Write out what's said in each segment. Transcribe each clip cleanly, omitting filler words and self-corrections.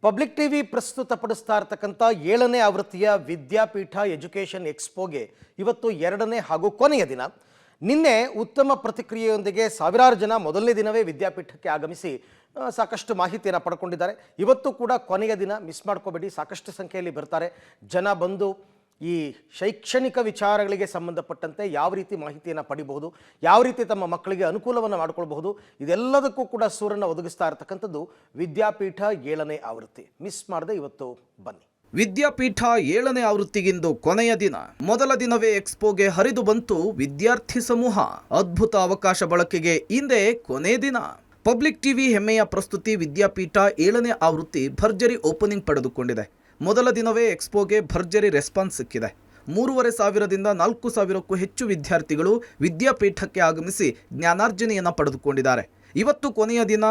Public TV ಪ್ರಸ್ತುತಪಡಿಸ್ತಾ ಇರತಕ್ಕಂಥ 7ನೇ ಆವೃತ್ತಿಯ ವಿದ್ಯಾಪೀಠ education ಎಕ್ಸ್ಪೋಗೆ ಇವತ್ತು 2ನೇ ಹಾಗೂ ಕೊನೆಯ ದಿನ. ನಿನ್ನೆ ಉತ್ತಮ ಪ್ರತಿಕ್ರಿಯೆಯೊಂದಿಗೆ ಸಾವಿರಾರು ಜನ ಮೊದಲನೇ ದಿನವೇ ವಿದ್ಯಾಪೀಠಕ್ಕೆ ಆಗಮಿಸಿ ಸಾಕಷ್ಟು ಮಾಹಿತಿಯನ್ನು ಪಡ್ಕೊಂಡಿದ್ದಾರೆ. ಇವತ್ತು ಕೂಡ ಕೊನೆಯ ದಿನ, ಮಿಸ್ ಮಾಡ್ಕೋಬೇಡಿ, ಸಾಕಷ್ಟು ಸಂಖ್ಯೆಯಲ್ಲಿ ಬರ್ತಾರೆ ಜನ. ಬಂದು ಈ ಶೈಕ್ಷಣಿಕ ವಿಚಾರಗಳಿಗೆ ಸಂಬಂಧಪಟ್ಟಂತೆ ಯಾವ ರೀತಿ ಮಾಹಿತಿಯನ್ನು ಪಡಿಬಹುದು, ಯಾವ ರೀತಿ ತಮ್ಮ ಮಕ್ಕಳಿಗೆ ಅನುಕೂಲವನ್ನು ಮಾಡಿಕೊಳ್ಬಹುದು, ಇದೆಲ್ಲದಕ್ಕೂ ಕೂಡ ಸೂರನ್ನು ಒದಗಿಸ್ತಾ ಇರತಕ್ಕಂಥದ್ದು ವಿದ್ಯಾಪೀಠ 7ನೇ ಆವೃತ್ತಿ. ಮಿಸ್ ಮಾಡದೆ ಇವತ್ತು ಬನ್ನಿ. ವಿದ್ಯಾಪೀಠ 7ನೇ ಆವೃತ್ತಿಗಿಂದು ಕೊನೆಯ ದಿನ. ಮೊದಲ ದಿನವೇ ಎಕ್ಸ್ಪೋಗೆ ಹರಿದು ಬಂತು ವಿದ್ಯಾರ್ಥಿ ಸಮೂಹ. ಅದ್ಭುತ ಅವಕಾಶ ಬಳಕೆಗೆ ಇಂದೇ ಕೊನೆ ದಿನ. ಪಬ್ಲಿಕ್ ಟಿವಿ ಹೆಮ್ಮೆಯ ಪ್ರಸ್ತುತಿ ವಿದ್ಯಾಪೀಠ 7ನೇ ಆವೃತ್ತಿ ಭರ್ಜರಿ ಓಪನಿಂಗ್ ಪಡೆದುಕೊಂಡಿದೆ. ಮೊದಲ ದಿನವೇ ಎಕ್ಸ್ಪೋಗೆ ಭರ್ಜರಿ ರೆಸ್ಪಾನ್ಸ್ ಸಿಕ್ಕಿದೆ. 3,500ದಿಂದ 4,000ಕ್ಕೂ ಹೆಚ್ಚು ವಿದ್ಯಾರ್ಥಿಗಳು ವಿದ್ಯಾಪೀಠಕ್ಕೆ ಆಗಮಿಸಿ ಜ್ಞಾನಾರ್ಜನೆಯನ್ನು ಪಡೆದುಕೊಂಡಿದ್ದಾರೆ. ಇವತ್ತು ಕೊನೆಯ ದಿನ.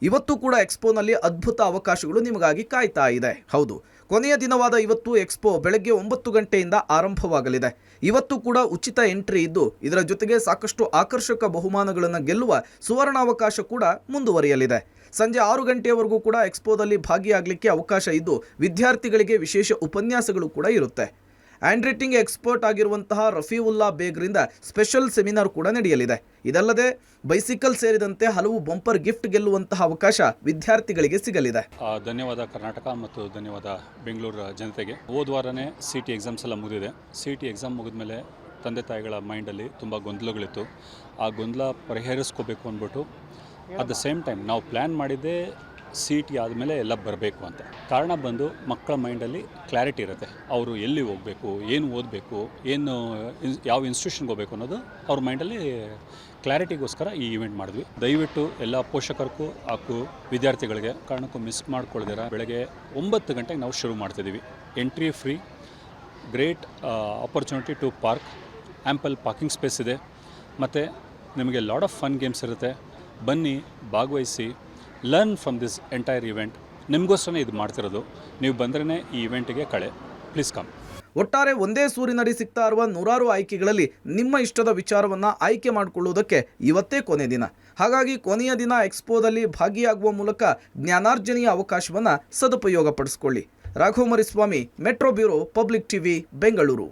ಇವತ್ತು ಕೂಡ ಎಕ್ಸ್ಪೋನಲ್ಲಿ ಅದ್ಭುತ ಅವಕಾಶಗಳು ನಿಮಗಾಗಿ ಕಾಯ್ತಾ ಇದೆ. ಹೌದು, ಕೊನೆಯ ದಿನವಾದ ಇವತ್ತು ಎಕ್ಸ್ಪೋ ಬೆಳಗ್ಗೆ 9 ಗಂಟೆಯಿಂದ ಆರಂಭವಾಗಲಿದೆ. ಇವತ್ತು ಕೂಡ ಉಚಿತ ಎಂಟ್ರಿ ಇದ್ದು, ಇದರ ಜೊತೆಗೆ ಸಾಕಷ್ಟು ಆಕರ್ಷಕ ಬಹುಮಾನಗಳನ್ನು ಗೆಲ್ಲುವ ಸುವರ್ಣಾವಕಾಶ ಕೂಡ ಮುಂದುವರಿಯಲಿದೆ. ಸಂಜೆ 6 ಗಂಟೆಯವರೆಗೂ ಕೂಡ ಎಕ್ಸ್ಪೋದಲ್ಲಿ ಭಾಗಿಯಾಗಲಿಕ್ಕೆ ಅವಕಾಶ ಇದ್ದು, ವಿದ್ಯಾರ್ಥಿಗಳಿಗೆ ವಿಶೇಷ ಉಪನ್ಯಾಸಗಳು ಕೂಡ ಇರುತ್ತೆ. ಹ್ಯಾಂಡ್ ರೈಟಿಂಗ್ ಎಕ್ಸ್ಪರ್ಟ್ ಆಗಿರುವಂತಹ ರಫೀವುಲ್ಲಾ ಬೇಗ್ರಿಂದ ಸ್ಪೆಷಲ್ ಸೆಮಿನಾರ್ ಕೂಡ ನಡೆಯಲಿದೆ. ಇದಲ್ಲದೆ ಬೈಸಿಕಲ್ ಸೇರಿದಂತೆ ಹಲವು ಬಂಪರ್ ಗಿಫ್ಟ್ ಗೆಲ್ಲುವಂತಹ ಅವಕಾಶ ವಿದ್ಯಾರ್ಥಿಗಳಿಗೆ ಸಿಗಲಿದೆ. ಧನ್ಯವಾದ ಕರ್ನಾಟಕ ಮತ್ತು ಧನ್ಯವಾದ ಬೆಂಗಳೂರು ಜನತೆಗೆ. ಹೋದ್ವಾರನೇ CT ಎಕ್ಸಾಮ್ಸ್ ಎಲ್ಲ ಮುಗಿದಿದೆ. CT ಎಕ್ಸಾಮ್ ಮುಗಿದ್ಮೇಲೆ ತಂದೆ ತಾಯಿಗಳ ಮೈಂಡಲ್ಲಿ ತುಂಬ ಗೊಂದಲಗಳಿತ್ತು. ಆ ಗೊಂದಲ ಪರಿಹರಿಸ್ಕೋಬೇಕು ಅಂದ್ಬಿಟ್ಟು ಅಟ್ ದ ಸೇಮ್ ಟೈಮ್ ನಾವು ಪ್ಲ್ಯಾನ್ ಮಾಡಿದ್ದೇ CT ಆದಮೇಲೆ ಎಲ್ಲ ಬರಬೇಕು ಅಂತ. ಕಾರಣ ಬಂದು ಮಕ್ಕಳ ಮೈಂಡಲ್ಲಿ ಕ್ಲಾರಿಟಿ ಇರುತ್ತೆ. ಅವರು ಎಲ್ಲಿ ಹೋಗಬೇಕು, ಏನು ಓದಬೇಕು, ಯಾವ ಇನ್ಸ್ಟಿಟ್ಯೂಷನ್ಗೆ ಹೋಗಬೇಕು ಅನ್ನೋದು ಅವ್ರ ಮೈಂಡಲ್ಲಿ ಕ್ಲಾರಿಟಿಗೋಸ್ಕರ ಈ ಇವೆಂಟ್ ಮಾಡಿದ್ವಿ. ದಯವಿಟ್ಟು ಎಲ್ಲ ಪೋಷಕರಿಗೂ ಹಾಗೂ ವಿದ್ಯಾರ್ಥಿಗಳಿಗೆ ಕಾರಣಕ್ಕೂ ಮಿಸ್ ಮಾಡ್ಕೊಳ್ದಿರ ಬೆಳಗ್ಗೆ 9 ಗಂಟೆಗೆ ನಾವು ಶುರು ಮಾಡ್ತಿದ್ದೀವಿ. Entry free, great opportunity to park, ample parking space ಇದೆ, ಮತ್ತು ನಿಮಗೆ ಲಾಟ್ ಆಫ್ ಫನ್ ಗೇಮ್ಸ್ ಇರುತ್ತೆ. ಬನ್ನಿ, ಭಾಗವಹಿಸಿ, learn from this entire event. ನಿಮಗೋಸ್ಕರ ಇದು ಮಾಡ್ತಿರೋದು. ನೀವು ಬಂದ್ರೇ ಈ ಇವೆಂಟಿಗೆ ಕಳೆ. Please come. ಒಟ್ಟಾರೆ ಒಂದೇ ಸೂರಿನಡಿ ಸಿಗ್ತಾ ಇರುವ ನೂರಾರು ಆಯ್ಕೆಗಳಲ್ಲಿ ನಿಮ್ಮ ಇಷ್ಟದ ವಿಚಾರವನ್ನು ಆಯ್ಕೆ ಮಾಡಿಕೊಳ್ಳುವುದಕ್ಕೆ ಇವತ್ತೇ ಕೊನೆ ದಿನ. ಹಾಗಾಗಿ ಕೊನೆಯ ದಿನ ಎಕ್ಸ್ಪೋದಲ್ಲಿ ಭಾಗಿಯಾಗುವ ಮೂಲಕ ಜ್ಞಾನಾರ್ಜನೆಯ ಅವಕಾಶವನ್ನು ಸದುಪಯೋಗಪಡಿಸಿಕೊಳ್ಳಿ. Raghava Mariswamy, metro bureau, public TV, Bengaluru.